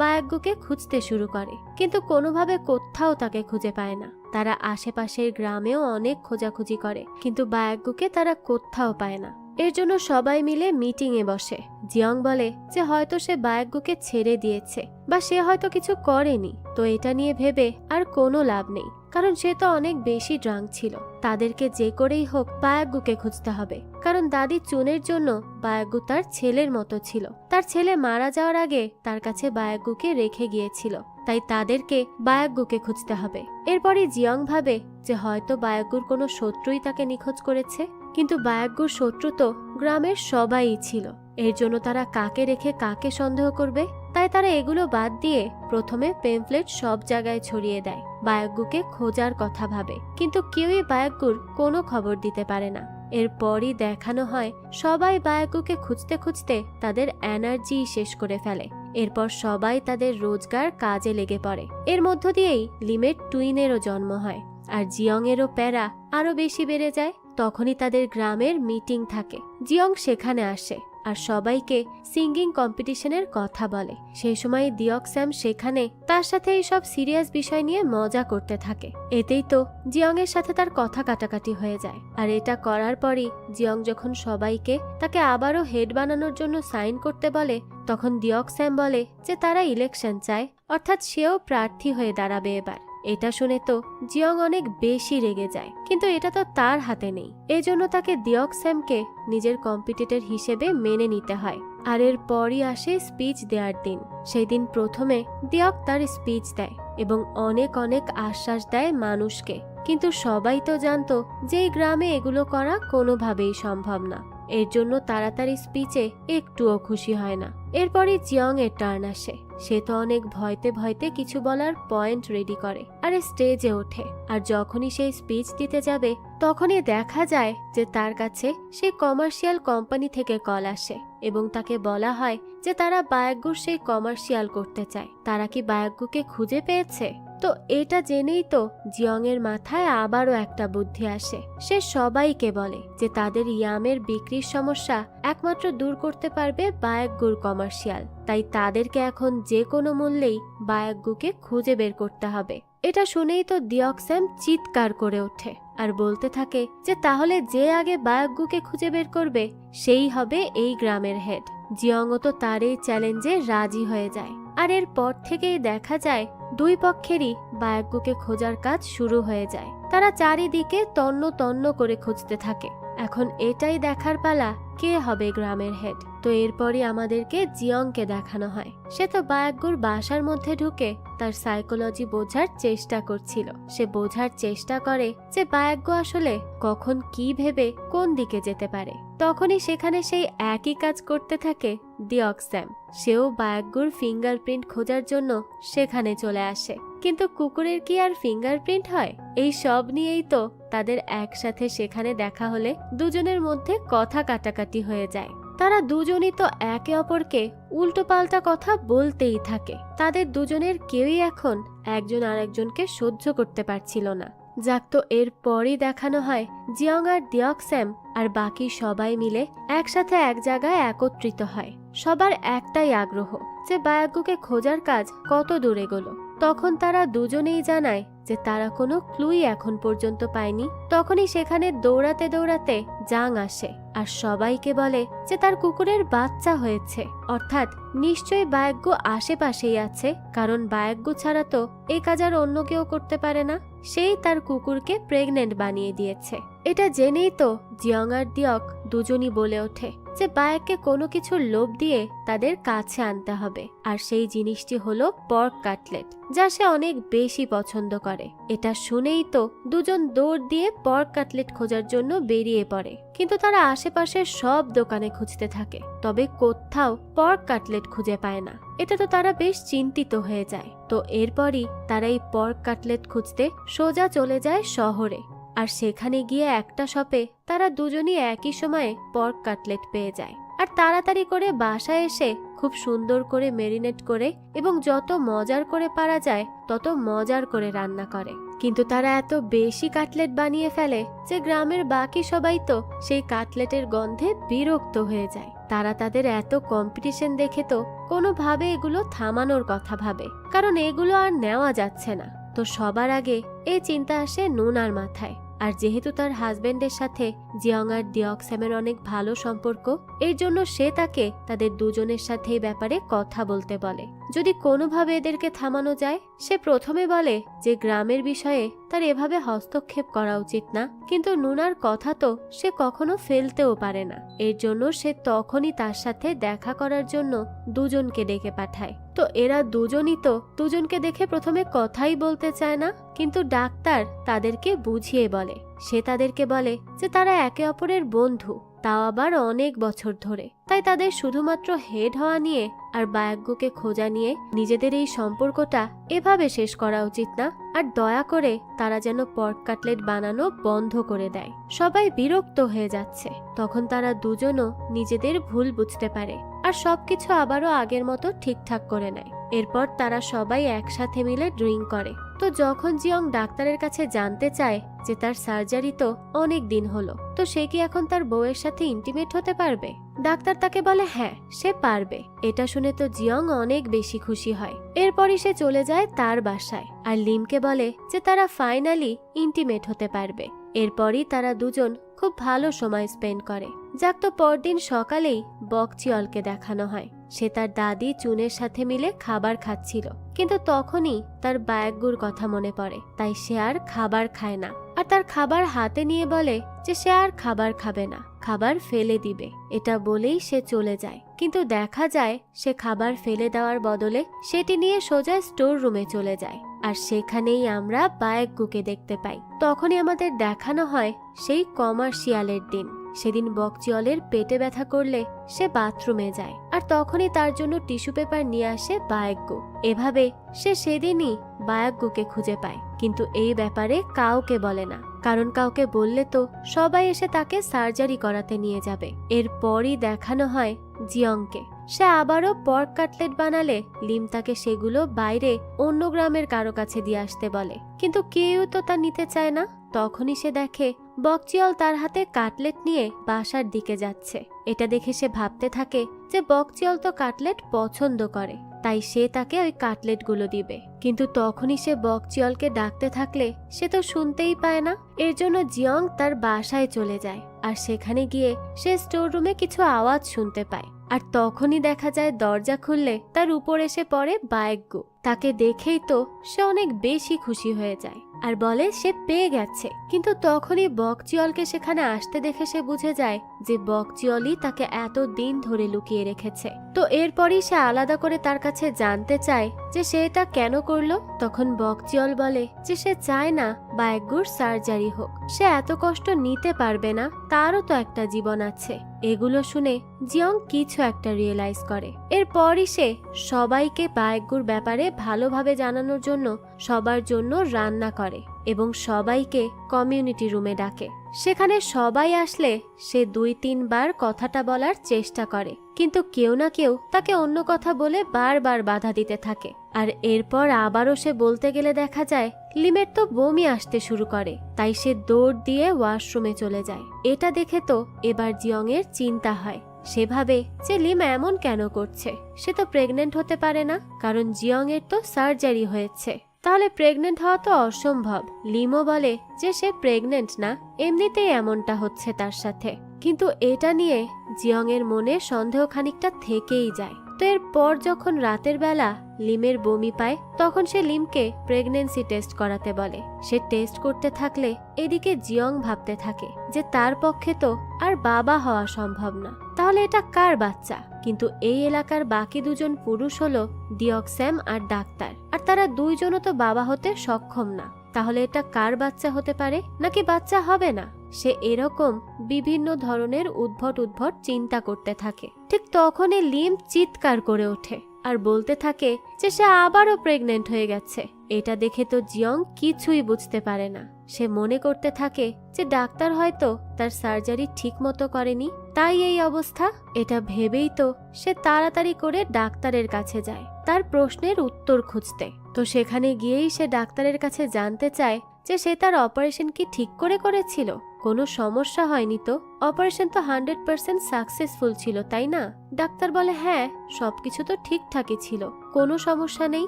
বায়াগ্গুকে খুঁজতে শুরু করে, কিন্তু কোনোভাবে কোথাও তাকে খুঁজে পায় না। তারা আশেপাশের গ্রামেও অনেক খোঁজাখুঁজি করে, কিন্তু বায়াগ্গুকে তারা কোথাও পায় না। এর জন্য সবাই মিলে মিটিং এ বসে। জিয়ং বলে যে হয়তো সে বায়াগ্গুকে ছেড়ে দিয়েছে বা সে হয়তো কিছু করেনি। তো এটা নিয়ে ভেবে আর কোনো লাভ নেই, কারণ সে তো অনেক বেশি ড্রাঙ্ক ছিল। তাদেরকে যে করেই হোক বায়াগ্গুকে খুঁজতে হবে, কারণ দাদি চুনের জন্য বায়াগ্গু তার ছেলের মতো ছিল। তার ছেলে মারা যাওয়ার আগে তার কাছে বায়াগ্গুকে রেখে গিয়েছিল, তাই তাদেরকে বায়াগ্গুকে খুঁজতে হবে। এরপরই জিয়ং ভাবে যে হয়তো বায়াগ্গুর কোনো শত্রুই তাকে নিখোঁজ করেছে, কিন্তু বায়াগ্গুর শত্রু তো গ্রামের সবাই ছিল। এর জন্য তারা কাকে রেখে কাকে সন্দেহ করবে, তাই তারা এগুলো বাদ দিয়ে প্রথমে পেমফ্লেট সব জায়গায় ছড়িয়ে দেয়, বায়াগ্গুকে খোঁজার কথা ভাবে, কিন্তু কেউই বায়াগ্গুর কোনো খবর দিতে পারে না। এরপরই দেখানো হয় সবাই বায়াগ্গুকে খুঁজতে খুঁজতে তাদের এনার্জি শেষ করে ফেলে। এরপর সবাই তাদের রোজগার কাজে লেগে পড়ে। এর মধ্য দিয়েই লিমেট টুইনেরও জন্ম হয় আর জিয়ং এরও প্যারা আরো বেশি বেড়ে যায়। তখনই তাদের গ্রামের মিটিং থাকে। জিয়ং সেখানে আসে আর সবাইকে সিঙ্গিং কম্পিটিশনের কথা বলে। সেই সময় দিয়ক স্যাম সেখানে তার সাথে এই সব সিরিয়াস বিষয় নিয়ে মজা করতে থাকে। এতেই তো জিয়ং এর সাথে তার কথা কাটাকাটি হয়ে যায়। আর এটা করার পরই জিয়ং যখন সবাইকে তাকে আবারও হেড বানানোর জন্য সাইন করতে বলে, তখন দিয়ক স্যাম বলে যে তারা ইলেকশন চায়, অর্থাৎ সেও প্রার্থী হয়ে দাঁড়াবে এবার। এটা শুনে তো জিয়ং অনেক বেশি রেগে যায়, কিন্তু এটা তো তার হাতে নেই। এজন্য তাকে দিয়ক স্যামকে নিজের কম্পিটিটর হিসেবে মেনে নিতে হয়। আর এর পরই আসে স্পিচ দেওয়ার দিন। সেই দিন প্রথমে দিয়ক তার স্পিচ দেয় এবং অনেক অনেক আশ্বাস দেয় মানুষকে, কিন্তু সবাই তো জানতো যে এই গ্রামে এগুলো করা কোনোভাবেই সম্ভব না। এর জন্য তাড়াতাড়ি স্পিচে একটুও খুশি হয় না। এরপরই জিয়ং এর টার্ন আসে। সে তো অনেক ভয়তে ভয়তে কিছু বলার পয়েন্ট রেডি করে আর স্টেজে ওঠে। আর যখনই সে স্পিচ দিতে যাবে তখনই দেখা যায় যে তার কাছে সে কমার্শিয়াল কোম্পানি থেকে কল আসে এবং তাকে বলা হয় যে তারা বায়াগ্গুর সেই কমার্শিয়াল করতে চায়। তারা কি বায়াগ্গুকে খুঁজে পেয়েছে? তো এটা জেনেই তো জিয়ং এর মাথায় আবারও একটা বুদ্ধি আসে। সে সবাইকে বলে যে তাদের ইয়ামের বিক্রির সমস্যা একমাত্র দূর করতে পারবে বায়াগ্গুর কমার্শিয়াল, তাই তাদেরকে এখন যে কোনো মূল্যেই বায়াগ্গুকে খুঁজে বের করতে হবে। এটা শুনেই তো দিয়ক স্যাম চিৎকার করে ওঠে আর বলতে থাকে যে তাহলে যে আগে বায়াগ্গুকে খুঁজে বের করবে সেই হবে এই গ্রামের হেড। জিয়ংও তো তার এই চ্যালেঞ্জে রাজি হয়ে যায়। আর এর পর থেকেই দেখা যায় দুই পক্ষেরই বায়াগ্গুকে খোঁজার কাজ শুরু হয়ে যায়। তারা চারিদিকে তন্ন তন্ন করে খুঁজতে থাকে। এখন এটাই দেখার পালা কে হবে গ্রামের হেড। তো এরপরই আমাদেরকে জিয়ংকে দেখানো হয়। সে তো বায়াগ্গুর বাসার মধ্যে ঢুকে তার সাইকোলজি বোঝার চেষ্টা করছিল। সে বোঝার চেষ্টা করে যে বায়াগ্গু আসলে কখন কি ভেবে কোন দিকে যেতে পারে। তখনই সেখানে সেই একই কাজ করতে থাকে দিয়ক স্যাম। সেও বায়াগ্গুর ফিঙ্গারপ্রিন্ট খোঁজার জন্য সেখানে চলে আসে, কিন্তু কুকুরের কি আর ফিঙ্গারপ্রিন্ট হয়? এই সব নিয়েই তো তাদের একসাথে সেখানে দেখা হলে দুজনের মধ্যে কথা কাটাকাটি হয়ে যায়। তারা দুজনই তো একে অপরকে উল্টো পাল্টা কথা বলতেই থাকে। তাদের দুজনের কেউই এখন একজন আরেকজনকে সহ্য করতে পারছিল না। যাক, তো এরপরই দেখানো হয় জিয়ং আর দিয়ক স্যাম আর বাকি সবাই মিলে একসাথে এক জায়গায় একত্রিত হয়। সবার একটাই আগ্রহ যে বায়াগ্গুকে খোঁজার কাজ কত দূর এগোলো। তখন তারা দুজনেই জানায় যে তারা কোনো ক্লুই এখন পর্যন্ত পায়নি। তখনই সেখানে দৌড়াতে দৌড়াতে জাং আসে আর সবাইকে বলে যে তার কুকুরের বাচ্চা হয়েছে, অর্থাৎ নিশ্চয়ই বায়গ্য আশেপাশেই আছে, কারণ বায়গ্য ছাড়া তো এই কাজ আর অন্য কেউ করতে পারে না। সেই তার কুকুরকে প্রেগনেন্ট বানিয়ে দিয়েছে। এটা জেনেই তো জিয়ং আর দিয়ক দুজনই বলে ওঠে যে বায়ককে কোনো কিছুর লোভ দিয়ে তাদের কাছে আনতে হবে, আর সেই জিনিসটি হলো পর্ক কাটলেট, যা সে অনেক বেশি পছন্দ করে। এটা শুনেই তো দুজন দৌড় দিয়ে পর্ক কাটলেট খোঁজার জন্য বেরিয়ে পড়ে, কিন্তু তারা আশেপাশের সব দোকানে খুঁজতে থাকে, তবে কোথাও পর্ক কাটলেট খুঁজে পায় না। এটা তো তারা বেশ চিন্তিত হয়ে যায়। তো এরপরই তারা এই পর্ক কাটলেট খুঁজতে সোজা চলে যায় শহরে, আর সেখানে গিয়ে একটা শপে তারা দুজনই একই সময়ে পর্ক কাটলেট পেয়ে যায়, আর তাড়াতাড়ি করে বাসায় এসে খুব সুন্দর করে মেরিনেট করে এবং যত মজার করে পারা যায় তত মজার করে রান্না করে। কিন্তু তারা এত বেশি কাটলেট বানিয়ে ফেলে যে গ্রামের বাকি সবাই তো সেই কাটলেটের গন্ধে বিরক্ত হয়ে যায়। তারা তাদের এত কম্পিটিশন দেখে তো কোনোভাবে এগুলো থামানোর কথা ভাবে, কারণ এগুলো আর নেওয়া যাচ্ছে না। তো সবার আগে এই চিন্তা আসে নুনার মাথায়, আর যেহেতু তার হাজবেন্ডের সাথে জিয়ং আর দিয়কস্যামের অনেক ভালো সম্পর্ক, এর জন্য সে তাকে তাদের দুজনের সাথে এই ব্যাপারে কথা বলতে বলে। যদি কোনোভাবে এদেরকে থামানো যায়, সে প্রথমে বলে যে গ্রামের বিষয়ে তার এভাবে হস্তক্ষেপ করা উচিত না, কিন্তু নুনার কথা তো সে কখনো ফেলতেও পারে না। এর জন্য সে তখনই তার সাথে দেখা করার জন্য দুজনকে ডেকে পাঠায়। তো এরা দুজনই তো দুজনকে দেখে প্রথমে কথাই বলতে চায় না, কিন্তু ডাক্তার তাদেরকে বুঝিয়ে বলে। সে তাদেরকে বলে যে তারা একে অপরের বন্ধু, তাও আবার অনেক বছর ধরে, তাই তাদের শুধুমাত্র হেড হওয়া নিয়ে আর বায়গ্যকে খোঁজা নিয়ে নিজেদের এই সম্পর্কটা এভাবে শেষ করা উচিত না, আর দয়া করে তারা যেন পর্ক কাটলেট বানানো বন্ধ করে দেয়। সবাই বিরক্ত হয়ে যাচ্ছে। তখন তারা দুজনও নিজেদের ভুল বুঝতে পারে আর সবকিছু আবারও আগের মতো ঠিকঠাক করে নেয়। এরপর তারা সবাই একসাথে মিলে ড্রিঙ্ক করে। তো যখন জিয়ং ডাক্তারের কাছে জানতে চায় যে তার সার্জারি তো অনেক দিন হলো, তো সে কি এখন তার বউয়ের সাথে ইন্টিমেট হতে পারবে, ডাক্তার তাকে বলে হ্যাঁ সে পারবে। এটা শুনে তো জিয়ং অনেক বেশি খুশি হয়। এরপরই সে চলে যায় তার বাসায় আর লিমকে বলে যে তারা ফাইনালি ইন্টিমেট হতে পারবে। এরপরই তারা দুজন খুব ভালো সময় স্পেন্ড করে। যাক, তো পরদিন সকালেই বকচিয়লকে দেখানো হয়। সে তার দাদি চুনের সাথে মিলে খাবার খাচ্ছিল, কিন্তু তখনই তার বায়গ্যুর কথা মনে পড়ে, তাই সে আর খাবার খায় না, আর তার খাবার হাতে নিয়ে বলে যে সে আর খাবার খাবে না, খাবার ফেলে দিবে। এটা বলেই সে চলে যায়, কিন্তু দেখা যায় সে খাবার ফেলে দেওয়ার বদলে সেটি নিয়ে সোজা স্টোর রুমে চলে যায়, আর সেখানেই আমরা বায়গ্যুকে দেখতে পাই। তখনই আমাদের দেখানো হয় সেই কমার্শিয়ালের দিন। সেদিন বকচিয়লের পেটে ব্যথা করলে সে বাথরুমে যায়, আর তখনই তার জন্য টিস্যু পেপার নিয়ে আসে বায়গ্য। এভাবে সে সেদিনই বায়গ্যকে খুঁজে পায়, কিন্তু এই ব্যাপারে কাউকে বলে না, কারণ কাউকে বললে তো সবাই এসে তাকে সার্জারি করাতে নিয়ে যাবে। এরপরই দেখানো হয় জিয়ংকে। সে আবারও পর্ক কাটলেট বানালে লিম তাকে সেগুলো বাইরে অন্য গ্রামের কারো কাছে দিয়ে আসতে বলে, কিন্তু কেউ তো তা নিতে চায় না। তখনই সে দেখে বকচিয়ল তার হাতে কাটলেট নিয়ে বাসার দিকে যাচ্ছে। এটা দেখে সে ভাবতে থাকে যে বকচিয়ল তো কাটলেট পছন্দ করে, তাই সে তাকে ওই কাটলেটগুলো দিবে। কিন্তু তখনই সে বকচিয়লকে ডাকতে থাকলে সে তো শুনতেই পায় না। এর জন্য জিয়ং তার বাসায় চলে যায়, আর সেখানে গিয়ে সে স্টোর রুমে কিছু আওয়াজ শুনতে পায়, আর তখনই দেখা যায় দরজা খুললে তার উপর এসে পড়ে বায়গ্য। তাকে দেখেই তো সে অনেক বেশি খুশি হয়ে যায় আর বলে সে পেয়ে গেছে। কিন্তু তখনই বকচিয়লকে সেখানে আসতে দেখে সে বুঝে যায় যে বকচিয়লই তাকে এত দিন ধরে লুকিয়ে রেখেছে। তো এরপরই সে আলাদা করে তার কাছে জানতে চায় যে সে এটা কেন করলো। তখন বকচিয়ল বলে যে সে চায় না বায়গ্যুর সার্জারি হোক, সে এত কষ্ট নিতে পারবে না, তারও তো একটা জীবন আছে। এগুলো শুনে জিয়ং কিছু একটা রিয়েলাইজ করে। এরপরই সে সবাইকে বায়গ্যুর ব্যাপারে ভালোভাবে জানানোর জন্য সবার জন্য রান্না করে এবং সবাইকে কমিউনিটি রুমে ডাকে। সেখানে সবাই আসলে সে 2-3 বার কথাটা বলার চেষ্টা করে, কিন্তু কেউ না কেউ তাকে অন্য কথা বলে বারবার বাধা দিতে থাকে। আর এরপর আবারও সে বলতে গেলে দেখা যায় লিমের তো বমি আসতে শুরু করে, তাই সে দৌড় দিয়ে ওয়াশরুমে চলে যায়। এটা দেখে তো এবার জিয়ং এর চিন্তা হয় সে ভাবে যে লিম এমন কেন করছে, সে তো প্রেগনেন্ট হতে পারে না, কারণ জিয়ং এর তো সার্জারি হয়েছে, তাহলে প্রেগনেন্ট হওয়া তো অসম্ভব। লিমও বলে যে সে প্রেগনেন্ট না, এমনিতেই এমনটা হচ্ছে তার সাথে। কিন্তু এটা নিয়ে জিয়ং এর মনে সন্দেহ খানিকটা থেকেই যায়। তো এরপর যখন রাতের বেলা লিমের বমি পায়, তখন সে লিমকে প্রেগনেন্সি টেস্ট করাতে বলে। সে টেস্ট করতে থাকলে এদিকে জিয়ং ভাবতে থাকে যে তার পক্ষে তো আর বাবা হওয়া সম্ভব না, তাহলে এটা কার বাচ্চা? কিন্তু এই এলাকার বাকি দুজন পুরুষ হলো ডিঅক্স্যাম আর ডাক্তার, আর তারা দুইজনও তো বাবা হতে সক্ষম না। তাহলে এটা কার বাচ্চা হতে পারে, নাকি বাচ্চা হবে না? সে এরকম বিভিন্ন ধরনের উদ্ভট উদ্ভট চিন্তা করতে থাকে। ঠিক তখনই লিম চিৎকার করে ওঠে আর বলতে থাকে যে সে আবারও প্রেগনেন্ট হয়ে গেছে। এটা দেখে তো জিয়ং কিছুই বুঝতে পারে না। সে মনে করতে থাকে যে ডাক্তার হয়তো তার সার্জারি ঠিক মতো করেনি, তাই এই অবস্থা। এটা ভেবেই তো সে তাড়াতাড়ি করে ডাক্তারের কাছে যায় তার প্রশ্নের উত্তর খুঁজতে। তো সেখানে গিয়েই সে ডাক্তারের কাছে জানতে চায় যে সে তার অপারেশন কি ঠিক করে করেছিল, কোনো সমস্যা হয়নি তো? অপারেশন তো 100% সাকসেসফুল ছিল, তাই না? ডাক্তার বলে হ্যাঁ, সবকিছু তো ঠিকঠাকই ছিল, কোনো সমস্যা নেই।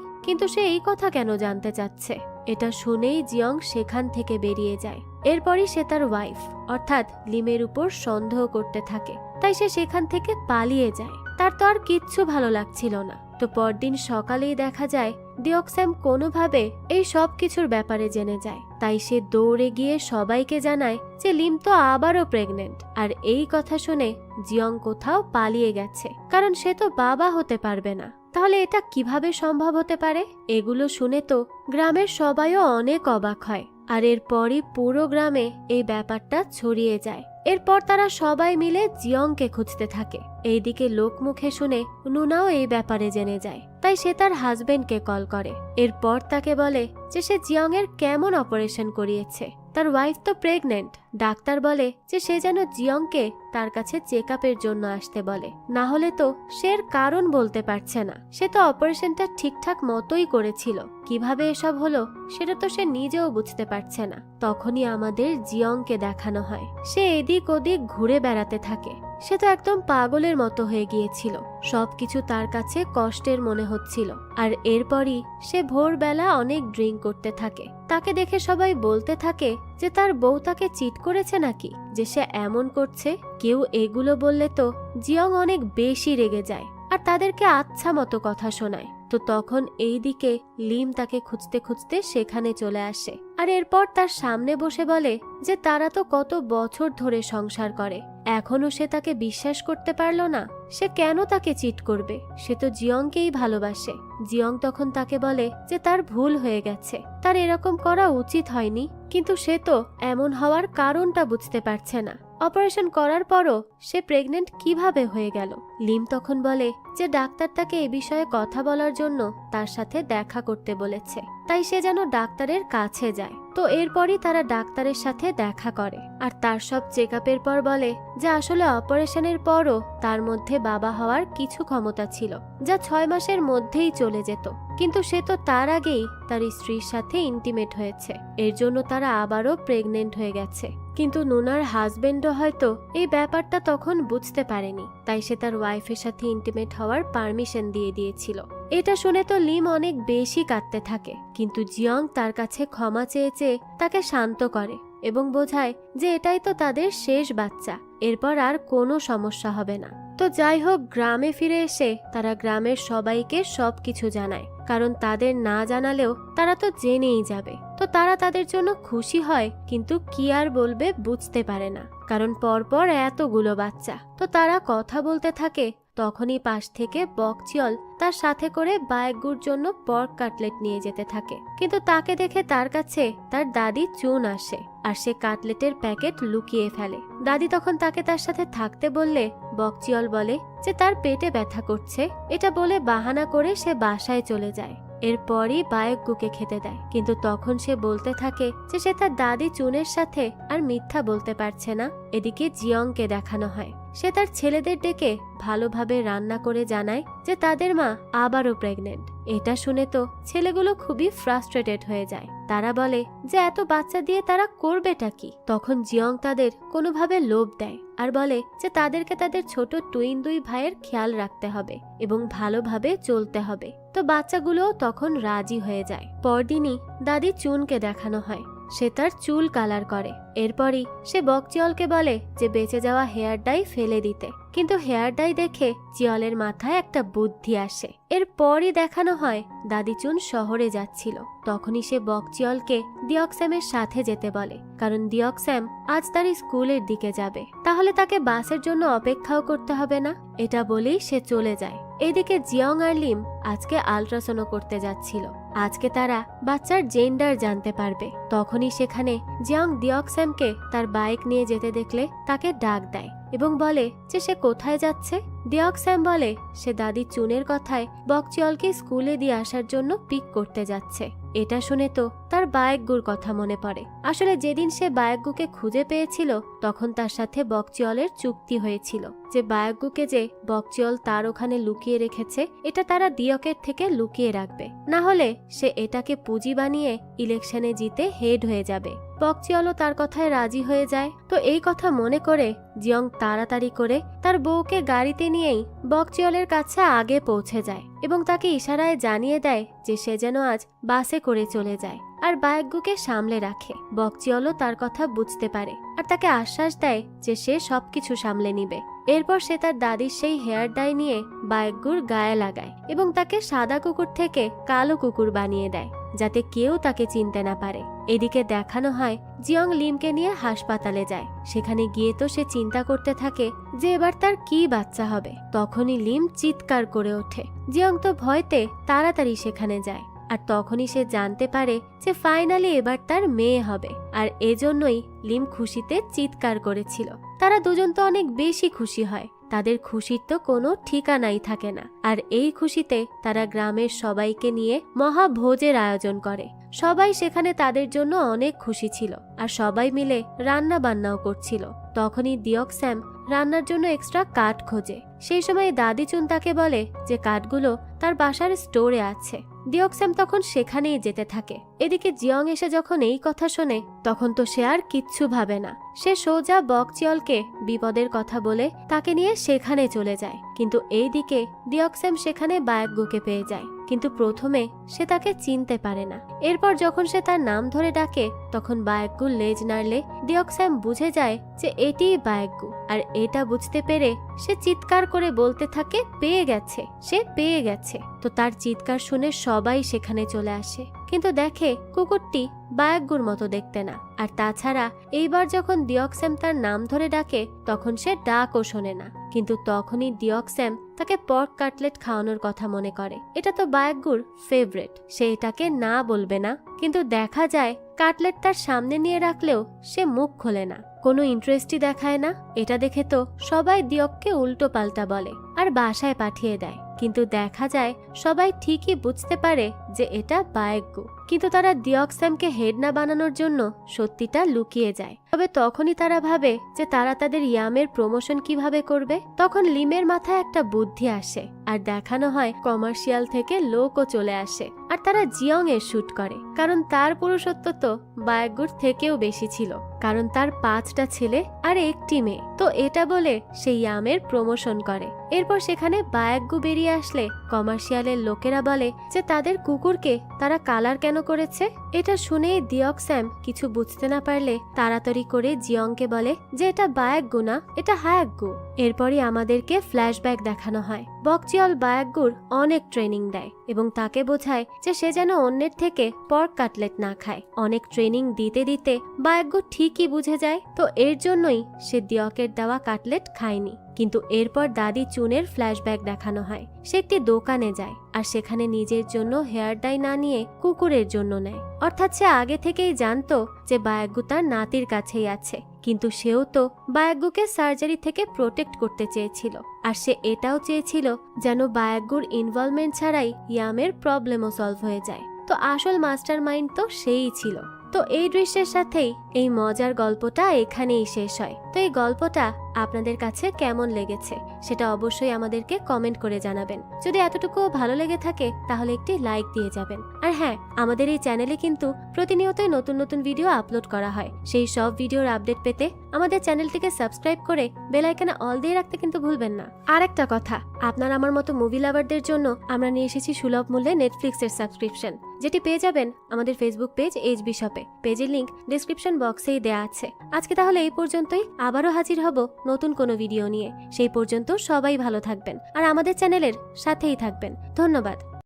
কিন্তু সে এই কথা কেন জানতে চাচ্ছে? এটা শুনেই জিয়ং সেখান থেকে বেরিয়ে যায়। এরপরই সে তার ওয়াইফ অর্থাৎ লিমের উপর সন্দেহ করতে থাকে, তাই সে সেখান থেকে পালিয়ে যায়। তার তো আর কিচ্ছু ভালো লাগছিল না। তো পরদিন সকালেই দেখা যায় ডিঅক্স্যাম কোনোভাবে এই সব কিছুর ব্যাপারে জেনে যায়। তাই সে দৌড়ে গিয়ে সবাইকে জানায় যে লিম তো আবারও প্রেগনেন্ট। আর এই কথা শুনে জিয়ং কোথাও পালিয়ে গেছে, কারণ সে তো বাবা হতে পারবে না। তাহলে এটা কিভাবে সম্ভব হতে পারে? এগুলো শুনে তো গ্রামের সবাইও অনেক অবাক হয়, আর এরপরই পুরো গ্রামে এই ব্যাপারটা ছড়িয়ে যায়। এরপর তারা সবাই মিলে জিয়ংকে খুঁজতে থাকে। এইদিকে লোক মুখে শুনে নুনাও এই ব্যাপারে জেনে যায়, তাই সে তার হাজবেন্ডকে কল করে। এরপর তাকে বলে যে সে জিয়ং এর কেমন অপারেশন করিয়েছে, তার ওয়াইফ তো প্রেগনেন্ট। ডাক্তার বলে যে সে যেন জিয়ংকে তার কাছে চেক আপের জন্য আসতে বলে, না হলে তো সে এর কারণ বলতে পারছে না। সে তো অপারেশনটা ঠিকঠাক মতোই করেছিল, কিভাবে এসব হলো সেটা তো সে নিজেও বুঝতে পারছে না। তখনই আমাদের জিয়ংকে দেখানো হয়, সে এদিক ওদিক ঘুরে বেড়াতে থাকে। সে তো একদম পাগলের মতো হয়ে গিয়েছিল, সবকিছু তার কাছে কষ্টের মনে হচ্ছিল। আর এরপরই সে ভোরবেলা অনেক ড্রিঙ্ক করতে থাকে। তাকে দেখে সবাই বলতে থাকে যে তার বউ তাকে চিট করেছে নাকি, যে সে এমন করছে। কেউ এগুলো বললে তো জিয়ং অনেক বেশি রেগে যায় আর তাদেরকে আচ্ছা মতো কথা শোনায়। তো তখন এই দিকে লিম তাকে খুঁজতে খুঁজতে সেখানে চলে আসে, আর এরপর তার সামনে বসে বলে যে তারা তো কত বছর ধরে সংসার করে, এখনো সে তাকে বিশ্বাস করতে পারলো না। সে কেন তাকে চিট করবে? সে তো জিয়ংকেই ভালোবাসে। জিয়ং তখন তাকে বলে যে তার ভুল হয়ে গেছে, তার এরকম করা উচিত হয়নি। কিন্তু সে তো এমন হওয়ার কারণটা বুঝতে পারছে না। অপারেশন করার পরও সে প্রেগনেন্ট কিভাবে হয়ে গেল? লিম তখন বলে যে ডাক্তার তাকে এ বিষয়ে কথা বলার জন্য তার সাথে দেখা করতে বলেছে, তাই সে যেন ডাক্তারের কাছে যায়। তো এরপরই তারা ডাক্তারের সাথে দেখা করে আর তার সব চেক আপের পর বলে যে আসলে অপারেশনের পরও তার মধ্যে বাবা হওয়ার কিছু ক্ষমতা ছিল, যা 6 মাসের মধ্যেই চলে যেত। কিন্তু সে তো তার আগেই তার স্ত্রীর সাথে ইন্টিমেট হয়েছে, এর জন্য তারা আবারও প্রেগনেন্ট হয়ে গেছে। কিন্তু নুনার হাজবেন্ডও হয়তো এই ব্যাপারটা তখন বুঝতে পারেনি, তাই সে তার ওয়াইফের সাথে ইন্টিমেট হওয়ার পারমিশন দিয়ে দিয়েছিল। এটা শুনে তো লিম অনেক বেশি কাঁদতে থাকে, কিন্তু জিয়ং তার কাছে ক্ষমা চেয়ে চেয়ে তাকে শান্ত করে এবং বোঝায় যে এটাই তো তাদের শেষ বাচ্চা, এরপর আর কোনো সমস্যা হবে না। তো যাই হোক, গ্রামে ফিরে এসে তারা গ্রামের সবাইকে সবকিছু জানায়, কারণ তাদের না জানালেও তারা তো জেনেই যাবে। তো তারা তাদের জন্য খুশি হয়, কিন্তু কি আর বলবে বুঝতে পারে না, কারণ পরপর এতগুলো বাচ্চা। তো তারা কথা বলতে থাকে। তখনই পাশ থেকে বকচিয়ল তার সাথে করে বায়গুর জন্য পর্ক কাটলেট নিয়ে যেতে থাকে, কিন্তু তাকে দেখে তার কাছে তার দাদি চুন আসে আর সে কাটলেটের প্যাকেট লুকিয়ে ফেলে। দাদি তখন তাকে তার সাথে থাকতে বললে বকচিয়ল বলে যে তার পেটে ব্যথা করছে। এটা বলে বাহানা করে সে বাসায় চলে যায়। এরপরই বায়গুকে খেতে দেয়, কিন্তু তখন সে বলতে থাকে যে সে তার দাদি চুনের সাথে আর মিথ্যা বলতে পারছে না। এদিকে জিয়ংকে দেখানো হয়, সে তার ছেলেদের ডেকে ভালোভাবে রান্না করে জানায় যে তাদের মা আবারও প্রেগনেন্ট। এটা শুনে তো ছেলেগুলো খুবই ফ্রাস্ট্রেটেড হয়ে যায়। তারা বলে যে এত বাচ্চা দিয়ে তারা করবেটা কি। তখন জিয়ং তাদের কোনোভাবে লোভ দেয় আর বলে যে তাদেরকে তাদের ছোট টুইন 2 ভাইয়ের খেয়াল রাখতে হবে এবং ভালোভাবে চলতে হবে। তো বাচ্চাগুলোও তখন রাজি হয়ে যায়। পরদিনই দাদি চুনকে দেখানো হয়, সে তার চুল কালার করে। এরপরই সে বকচিয়লকে বলে যে বেঁচে যাওয়া হেয়ার ডাই ফেলে দিতে, কিন্তু হেয়ার ডাই দেখে চিয়লের মাথায় একটা বুদ্ধি আসে। এরপরই দেখানো হয় দাদি চুন শহরে যাচ্ছিল। তখনই সে বকচিয়লকে দিয়কস্যামের সাথে যেতে বলে, কারণ দিয়কস্যাম আজ তার স্কুলের দিকে যাবে, তাহলে তাকে বাসের জন্য অপেক্ষাও করতে হবে না। এটা বলেই সে চলে যায়। এদিকে জিয়ং আর লিম আজকে আল্ট্রাসাউন্ড করতে যাচ্ছিল। আজকে তারা বাচ্চার জেন্ডার জানতে পারবে। তখনই সেখানে জিয়ং দিয়কস্যামকে তার বাইক নিয়ে যেতে দেখলে তাকে ডাক দেয় এবং বলে যে সে কোথায় যাচ্ছে। দিয়কস্যাম বলে সে দাদি চুনের কথায় বকচিয়লকে স্কুলে দিয়ে আসার জন্য পিক করতে যাচ্ছে। এটা শুনে তো তার বায়েকগুর কথা মনে পড়ে। আসলে যেদিন সে বায়েকগুকে খুঁজে পেয়েছিল তখন তার সাথে বকচিয়লের চুক্তি হয়েছিল যে বায়েকগুকে যে বকচিয়ল তার ওখানে লুকিয়ে রেখেছে এটা তারা দিয়কের থেকে লুকিয়ে রাখবে, না হলে সে এটাকে পুঁজি বানিয়ে ইলেকশনে জিতে হেড হয়ে যাবে। বকচিয়লও তার কথায় রাজি হয়ে যায়। তো এই কথা মনে করে জিয়ং তাড়াতাড়ি করে তার বউকে গাড়িতে নিয়েই বকচিয়লের কাছে আগে পৌঁছে যায় এবং তাকে ইশারায় জানিয়ে দেয় যে সে যেন আজ বাসে করে চলে যায় আর বায়েকগুকে সামলে রাখে। বকচিয়লও তার কথা বুঝতে পারে আর তাকে আশ্বাস দেয় যে সে সবকিছু সামলে নিবে। এরপর সে তার দাদির সেই হেয়ার ডাই নিয়ে বায়েকগুর গায়ে লাগায় এবং তাকে সাদা কুকুর থেকে কালো কুকুর বানিয়ে দেয় যাতে কেউ তাকে চিনতে না পারে। এদিকে দেখানো হয় জিয়ং লিমকে নিয়ে হাসপাতালে যায়। সেখানে গিয়ে তো সে চিন্তা করতে থাকে যে এবার তার কি বাচ্চা হবে। তখনই লিম চিৎকার করে ওঠে। জিয়ং তো ভয়তে তাড়াতাড়ি সেখানে যায় আর তখনই সে জানতে পারে যে ফাইনালি এবার তার মেয়ে হবে আর এজন্যই লিম খুশিতে চিৎকার করেছিল। তারা দুজন তো অনেক বেশি খুশি হয়, তাদের খুশির তো কোনো ঠিকানাই থাকে না। আর এই খুশিতে তারা গ্রামের সবাইকে নিয়ে মহাভোজের আয়োজন করে। সবাই সেখানে তাদের জন্য অনেক খুশি ছিল আর সবাই মিলে রান্না বান্নাও করছিল। তখনই দিয়কস্যাম রান্নার জন্য এক্সট্রা কাঠ খোঁজে। সেই সময় দাদি চুন তাকে বলে যে কাঠগুলো তার বাসার স্টোরে আছে। দিয়কস্যাম তখন সেখানেই যেতে থাকে। এদিকে জিয়ং এসে যখন এই কথা শোনে তখন তো সে আর কিচ্ছু ভাবে না। সে সোজা বকচিয়লকে বিপদের কথা বলে তাকে নিয়ে সেখানে চলে যায়। কিন্তু এইদিকে দিয়কস্যাম সেখানে বায়েকগুকে পেয়ে যায়, কিন্তু প্রথমে সে তাকে চিনতে পারে না। এরপর যখন সে তার নাম ধরে ডাকে তখন বায়েকগু লেজ নাড়লে দিয়কস্যাম বুঝে যায় যে এটিই বায়েকগু। আর এটা বুঝতে পেরে সে চিৎকার করে বলতে থাকে পেয়ে গেছে, সে পেয়ে গেছে। তো তার চিৎকার শুনে সবাই সেখানে চলে আসে, কিন্তু দেখে কুকুরটি বায়েকগুর মতো দেখতে না। আর তাছাড়া এইবার যখন দিয়কস্যাম তার নাম ধরে ডাকে তখন সে ডাকও শোনে না। কিন্তু তখনই দিয়কস্যাম তাকে পর্ক কাটলেট খাওয়ানোর কথা মনে করে। এটা তো বায়েকগুর ফেভারিট, সে এটাকে না বলবে না। কিন্তু দেখা যায় কাটলেট তার সামনে নিয়ে রাখলেও সে মুখ খোলে না, কোনো ইন্টারেস্টই দেখায় না। এটা দেখে তো সবাই দিয়ককে উল্টো পাল্টা বলে আর বাসায় পাঠিয়ে দেয়। কিন্তু দেখা যায় সবাই ঠিকই বুঝতে পারে যে এটা বায়েকগু, কিন্তু তারা দিয়কস্যামকে হেড না বানানোর জন্য সত্যিটা লুকিয়ে যায়। তবে তখনই তারা ভাবে যে তারা তাদের ইয়ামের প্রমোশন কিভাবে করবে। তখন লিমের মাথায় একটা বুদ্ধি আসে আর দেখানো হয় কমার্শিয়াল থেকে লোকও চলে আসে আর তারা জিয়ং এর শুট করে, কারণ তার পুরুষত্ব তো বায়েকগুর থেকেও বেশি ছিল, কারণ তার 5টা ছেলে আর 1টি মেয়ে। তো এটা বলে সে ইয়ামের প্রমোশন করে। এরপর সেখানে বায়েকগু বেরিয়ে আসলে কমার্শিয়ালের লোকেরা বলে যে তাদের কুকুরকে তারা কালার কেন করেছে। এটা শুনে দিয়কস্যাম কিছু বুঝতে না পারলে তাড়াতাড়ি করে জিয়ংকে বলে যে এটা বায়েকগু না, এটা হায়াকগু। এরপরই আমাদেরকে ফ্ল্যাশব্যাক দেখানো হয়। বকচিয়ল বায়েকগুর অনেক ট্রেনিং দেয় এবং তাকে বোঝায় যে সে যেন অন্যের থেকে পর্ক কাটলেট না খায়। অনেক ট্রেনিং দিতে দিতে বায়েকগু ঠিকই বুঝে যায়। তো এর জন্যই সে দিয়কের দেওয়া কাটলেট খায়নি। কিন্তু এরপর দাদি চুনের ফ্ল্যাশব্যাক দেখানো হয়। সে একটি দোকানে যায় আর সেখানে নিজের জন্য হেয়ার ডাই না নিয়ে কুকুরের জন্য নেয়। অর্থাৎ সে আগে থেকেই জানতো যে বায়েকগু তার নাতির কাছেই আছে, কিন্তু সেও তো বায়েকগুকে সার্জারি থেকে প্রোটেক্ট করতে চেয়েছিল। আর সে এটাও চেয়েছিল যেন বায়েকগুর ইনভলভমেন্ট ছাড়াই ইয়ামের প্রবলেমও সলভ হয়ে যায়। তো আসল মাস্টার মাইন্ড তো সেই ছিল। তো এই দৃশ্যের সাথেই এই মজার গল্পটা এখানেই শেষ হয়। তো এই গল্পটা আপনাদের কাছে কেমন লেগেছে সেটা অবশ্যই আমাদেরকে কমেন্ট করে জানাবেন। যদি এতটুকু ভালো লেগে থাকে তাহলে একটি লাইক দিয়ে যাবেন। আর হ্যাঁ, আমাদের এই চ্যানেলে কিন্তু প্রতিনিয়তই নতুন নতুন ভিডিও আপলোড করা হয়। সেই সব ভিডিওর আপডেট পেতে আমাদের চ্যানেলটিকে সাবস্ক্রাইব করে বেল আইকনে অল দিয়ে রাখতে কিন্তু ভুলবেন না। আর একটা কথা, আপনার আমার মতো মুভি লাভারদের জন্য আমরা নিয়ে এসেছি সুলভ মূল্যে নেটফ্লিক্সের সাবস্ক্রিপশন, যেটি পেয়ে যাবেন আমাদের ফেসবুক পেজ এইচবি শপে। পেজের লিংক ডেসক্রিপশন বক্সেই দেয়া আছে। আজকে তাহলে এই পর্যন্তই, আবারও হাজির হব নতুন কোনো ভিডিও নিয়ে। সেই পর্যন্ত সবাই ভালো থাকবেন আর আমাদের চ্যানেলের সাথেই থাকবেন। ধন্যবাদ।